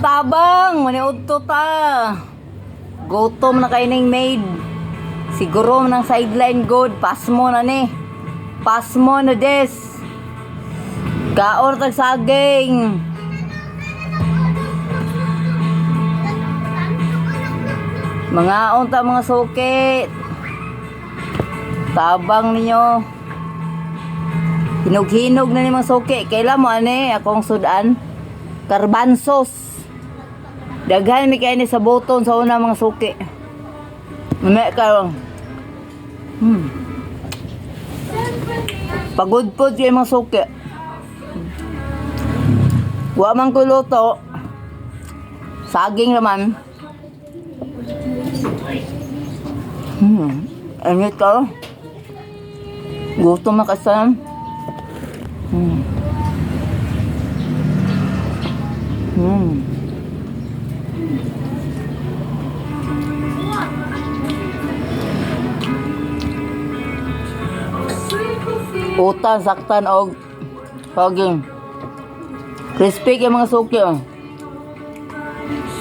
tabang, maniudto ta. Gutom na kay ning maid. Siguro nang sideline good, pasmo na ni. Pasmo na des. Kaor tag saging. Mga unta mga sukit. Tabang ninyo. Hinog-hinog na ni mga suki. Kailan mo ani akong sudan? Karbansos. Daghan mi kay ni sa buton sa una mga suki. Mamaya ka. Pagod-pod yung mga suki. Wa man ko luto. Saging naman. Ano ito? Gutom na kasan. Utan, saktan og saging. Crispy kay mga suki oh.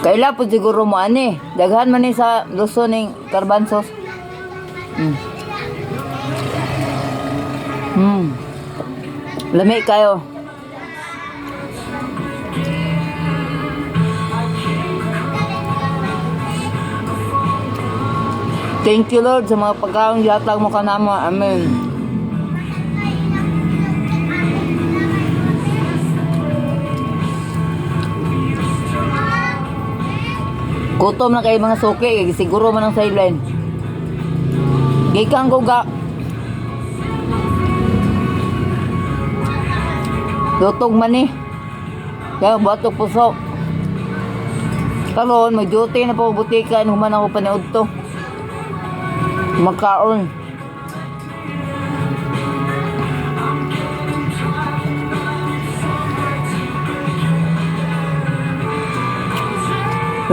Kaila po siguro mo ani. Daghan man ni sa Luzon ning karbansos. Lami kayo. Thank you Lord sa mga pagkaon yatag mo kanamo. Amen. Gutom na kay mga suki, siguro man ang sideline. Gikan ko ga. Lutog man ni. Kaya batok puso. Karon may duty na po butikan human ako panood to. Magkaon.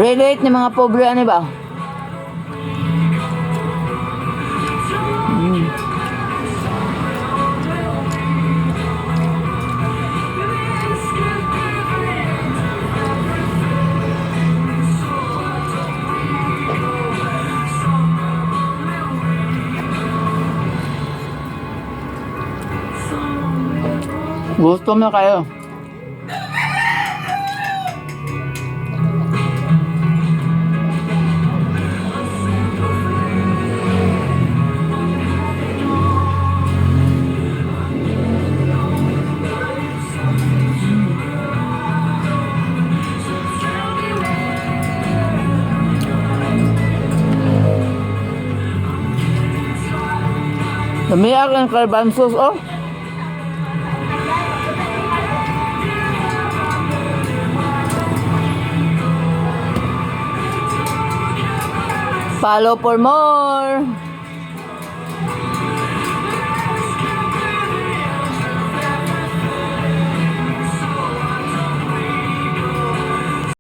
Relate ni mga pobre ano ba? Gusto mo kayo? Namiyak ang karbansos oh. Follow for more.